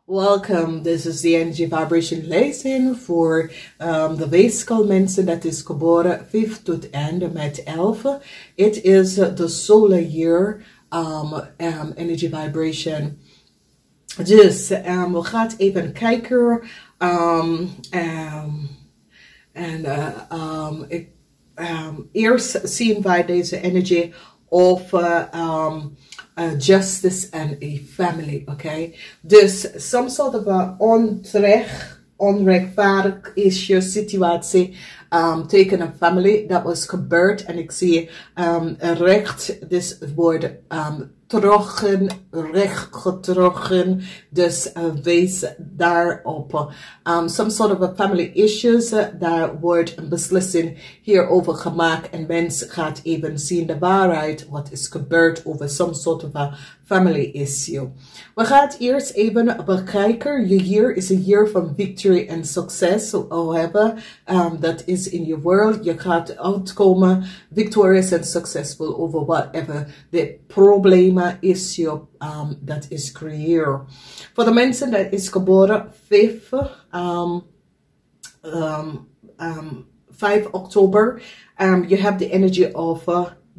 Welcome, this is the energy vibration lezing voor de weegschaal mensen dat is geboren 5 tot en met 11. Het is de solar year energy vibration. Dus we gaan even kijken eerst zien wij deze energie over justice and a family, okay? Dus some sort of a onrechtvaardig issue, situatie tegen een family dat was gebeurd. En ik zie recht, dus het woord recht getrokken, dus wees daarop. Some sort of a family issues, daar wordt een beslissing hierover gemaakt en mens gaat even zien de waarheid, wat is gebeurd over some sort of a family issue. We gaan het eerst even bekijken. Je year is a year van victory en succes. However, that is in your world. Je gaat uitkomen victorious en successful over whatever the problema issue that is creëerd. Voor de mensen dat is geboren 5 Oktober, you have the energy of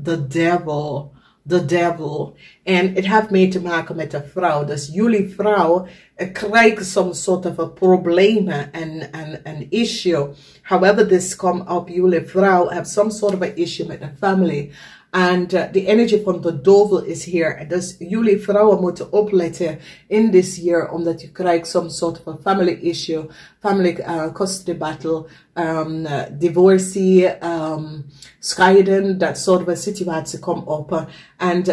the devil. The devil. En het heeft mee te maken met de vrouw. Dus jullie vrouw krijgt some sort of a problemen and issue. However this come up, jullie vrouw have some sort of a issue met the family. And the energy van de duivel is here. Dus jullie vrouwen moeten opletten in this year, omdat je krijgt some sort of a family issue, family custody battle, divorce, scheiden, that sort of a situatie komt op. En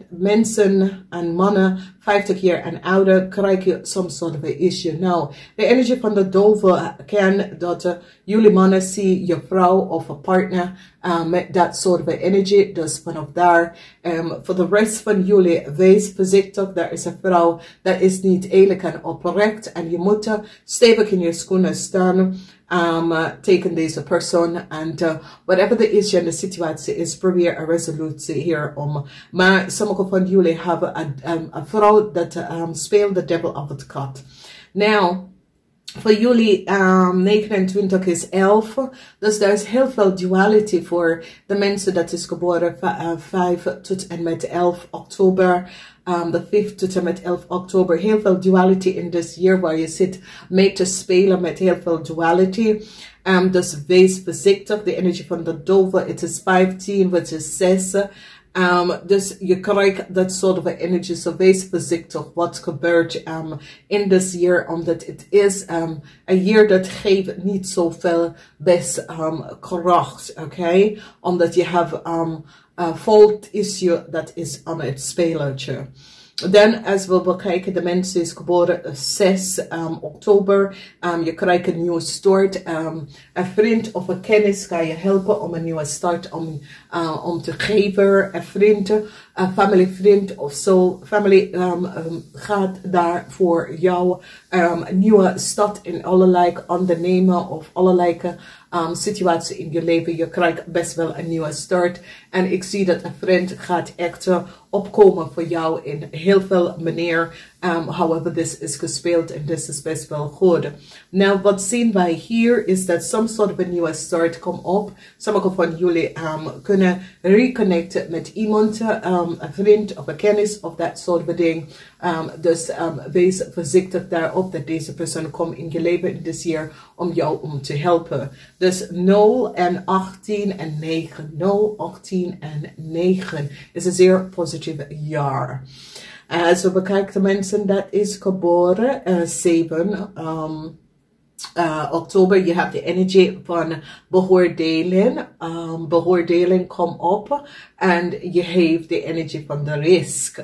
mensen en mannen 50 jaar en ouder krijgen some sort of a issue. Nou, de energie van de duivel kan dat jullie mannen zien je vrouw of een partner met that sort of a energy. Dus vanaf daar, voor de rest van jullie, wees voorzichtig. Er is een vrouw dat is niet eerlijk en oprecht. En je moet stevig in je schoenen staan. Tegen deze persoon en whatever the issue en de situatie is, probeer een resolutie hierom. Maar sommige van jullie hebben een vrouw dat speelt de devil advocate. Nou, voor jullie 29 is 11, dus er is heel veel duality voor de mensen dat is geboren 5 tot en met 11 oktober. De 5 tot en met 11 oktober, heel veel duality in this year, waar je zit mee te spelen met heel veel duality. Dus wees voorzichtig, de energie van de duivel, het is 15, wat is 6. Dus je krijgt dat soort of energy, so wees voorzichtig wat gebeurt in this year, omdat het is een year dat geeft niet zoveel best kracht, oké? Omdat je hebt fault issue dat is aan het spelletje. Dan, als we bekijken, de mensen is geboren 6 oktober. Je krijgt een nieuwe start. Een vriend of een kennis kan je helpen om een nieuwe start om te geven. Een vriend, een familievriend of zo. Family gaat daar voor jou een nieuwe start in allerlei ondernemen of allerlei situatie in je leven. Je krijgt best wel een nieuwe start. En ik zie dat een vriend gaat echt opkomen voor jou in heel veel manier. However, this is gespeeld en this is best wel goed. Nou, wat zien wij hier is dat some sort of a nieuwe start komt op. Sommige van jullie kunnen reconnecten met iemand, een vriend of een kennis of dat soort of ding. Dus wees voorzichtig daarop dat deze persoon komt in je leven in dit jaar om jou om te helpen. Dus 0 en 18 en 9. 0, 18 en 9 is een zeer positief jaar. Als we bekijken de mensen dat is geboren 7 oktober, je hebt de energie van beoordeling. Beoordeling komt op en je heeft de energie van de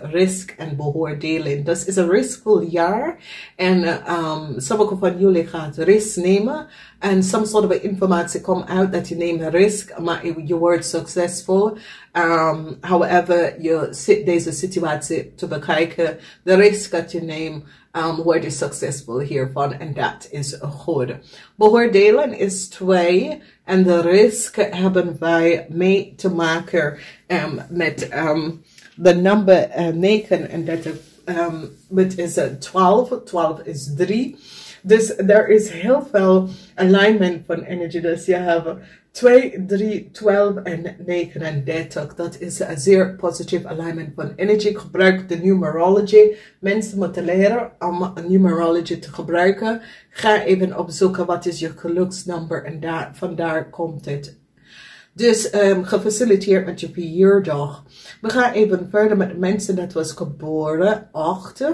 risk en beoordeling. Dat is een riskvol jaar en sommige van jullie gaan risk nemen en some sort of informatie komt uit dat je neemt een risk, maar je wordt succesvol. However, je zit deze situatie te bekijken, de risk dat je neemt, word je succesvol hiervan en dat is goed. Beoordelen is 2 en de risk hebben wij mee te maken met de nummer 9 en dat which is 12. 12 is 3. Dus er is heel veel alignment van energy. Dus je hebt 2, 3, 12 en 39. Dat is een zeer positieve alignment van energy. Ik gebruik de numerology. Mensen moeten leren om numerology te gebruiken. Ga even opzoeken wat is je geluksnummer en vandaar komt het. Dus gefaciliteerd met je verjaardag. We gaan even verder met mensen dat was geboren 8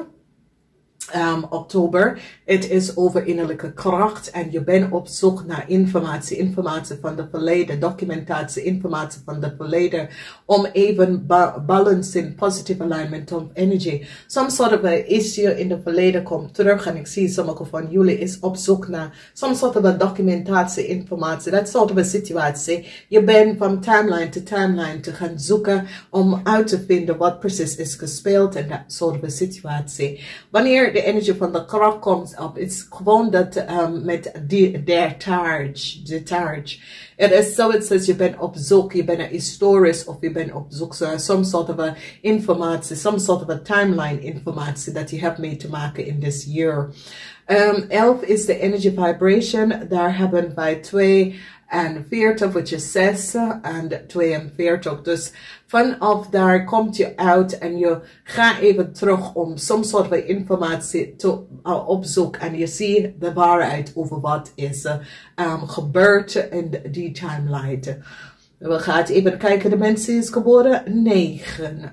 oktober. Het is over innerlijke kracht en je bent op zoek naar informatie. Informatie van de verleden, documentatie, informatie van de verleden. Om even balance in positive alignment of energy. Some sort of a issue in de verleden komt terug en ik zie sommige van jullie is op zoek naar some sort of a documentatie, informatie. Dat soort of a situatie. Je bent van timeline to timeline te gaan zoeken om uit te vinden wat precies is gespeeld en dat soort of a situatie. Wanneer de energie van de kracht komt op, is gewoon dat met de charge. Het is zoiets als je bent op zoek, je bent historisch of je bent op zoek naar some sort of a informatie, some sort of a timeline informatie dat je hebt mee te maken in this year. 11 is de energy vibration, daar hebben wij 42, which is 6 en 42. Dus vanaf daar komt je uit en je gaat even terug om some sort of informatie te opzoeken. En je ziet de waarheid over wat is gebeurd in die timeline. We gaan even kijken, de mensen is geboren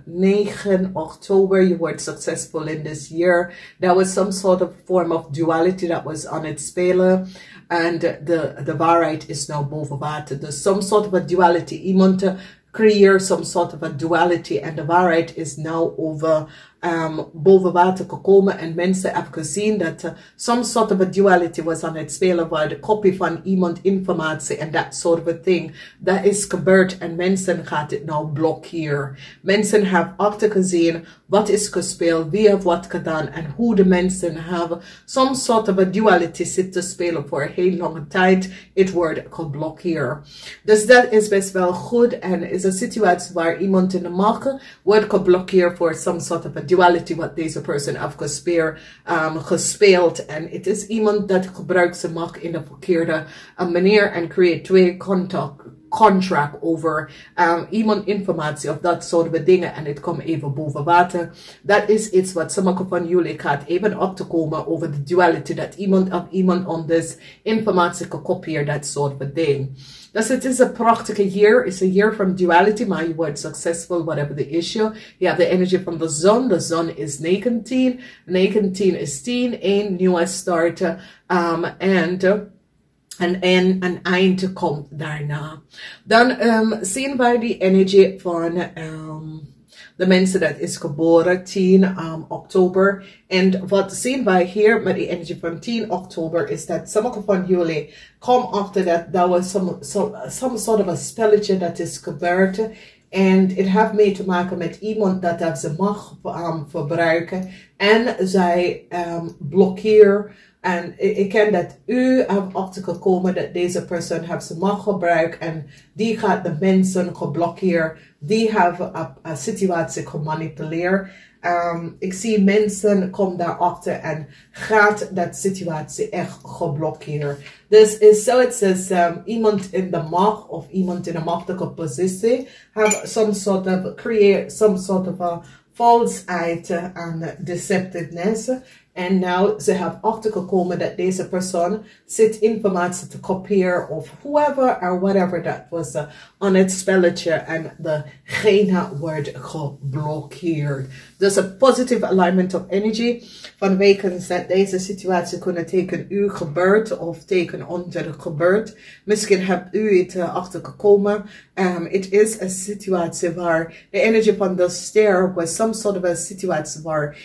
9 oktober. You were successful in this year. There was some sort of form of duality that was aan het spelen. En de waarheid is nou boven water. Dus some sort of a duality. Iemand creëert some sort of a duality. En de waarheid is nou boven water gekomen. En mensen hebben gezien dat some sort of a duality was aan het spelen. Waar de kopie van iemand informatie en dat soort of thing. Dat is gebeurd en mensen gaat het nou blokkeren. Mensen hebben achtergezien wat is gespeeld, wie heeft wat gedaan en hoe de mensen hebben some sort of a duality zitten spelen voor een heel lange tijd. Het wordt geblokkeerd. Dus dat is best wel goed en is een situatie waar iemand in de macht wordt geblokkeerd voor some sort of a duality wat deze persoon heeft gespeeld. En het is iemand dat gebruikt zijn macht in de verkeerde manier en creëert twee contract over iemand informatie of dat soort dingen en het komt even boven water. Dat is iets wat sommige van jullie gaat even op te komen over de duality dat iemand on this informatie gekopieerd, dat soort van ding. Dus het is een prachtige year. It's a year from duality, maar je wordt successful, whatever the issue. Je hebt de energie van de zon. De zon is 19. 19 is 10. Een nieuwe start. En een eind komt daarna. Dan zien wij die energie van de mensen dat is geboren 10 oktober. En wat zien wij hier met die energie van 10 oktober is dat sommige van jullie komen achter dat was some sort of a spelletje dat is gebeurd. En het heeft mee te maken met iemand dat heeft zijn macht verbruiken. En zij blokkeren. En ik ken dat u hebt achtergekomen dat deze persoon heeft zijn macht gebruikt en die gaat de mensen geblokkeerd. Die hebben een situatie gemanipuleerd. Ik zie mensen komen daarachter en gaat dat situatie echt geblokkeerd. Dus is zoiets als iemand in de macht of iemand in een machtige positie have some sort of create some sort of a falseheid en deceptiveness. En nou, ze hebben achtergekomen dat deze persoon zit informatie te kopiëren of whoever or whatever dat was aan het spelletje en degene wordt geblokkeerd. Dus een positive alignment of energy vanwege dat deze situatie kunnen tegen u gebeurt of tegen onder gebeurt. Misschien hebt u het achtergekomen. Het is een situatie waar de energie van de ster was some sort of a situatie waar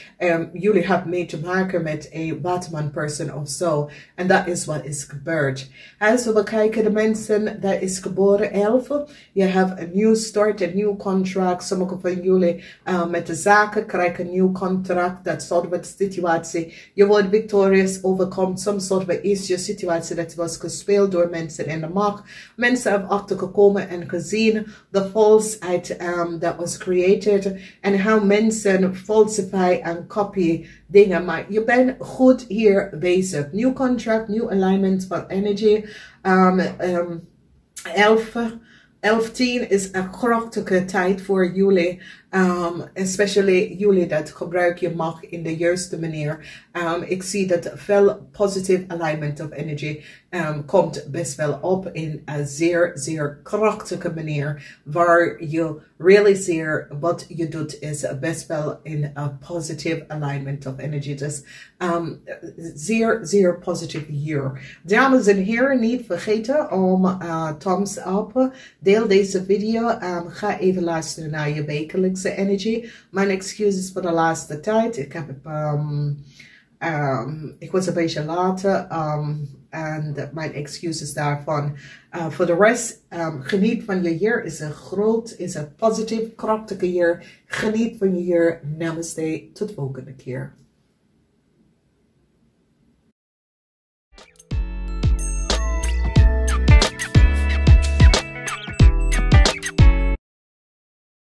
jullie hebben mee te maken. maken met een waterman person of zo. En dat is wat is gebeurd. Als we bekijken de mensen dat is geboren 11. Je hebt een nieuw start, een nieuw contract. Sommigen van jullie met de zaken krijgen een nieuw contract. Dat soort van situatie. Je wordt victorious, overkomt some soort van issue situatie dat was gespeeld door mensen in de macht. Mensen hebben achtergekomen en gezien de falsheid that was created. En how mensen falsify en copy dingen. Maar je bent goed hier bezig. Nieuw contract, nieuw alignment van energy. 11-10 is een krachtige tijd voor jullie. Especially jullie dat gebruik je macht in de juiste manier. Ik zie dat veel positive alignment of energy komt best wel op in een zeer, zeer krachtige manier. Waar je realiseert wat je doet is best wel in een positive alignment of energy. Dus zeer, zeer positief hier. Dames en heren, niet vergeten om thumbs up. Deel deze video. Ga even luisteren naar je wekelijkse energy. Mijn excuses voor de laatste tijd. Ik was een beetje later. En mijn excuses daarvan. Voor de rest, geniet van je jaar. Is een positief, krachtige jaar. Geniet van je jaar. Namaste. Tot de volgende keer.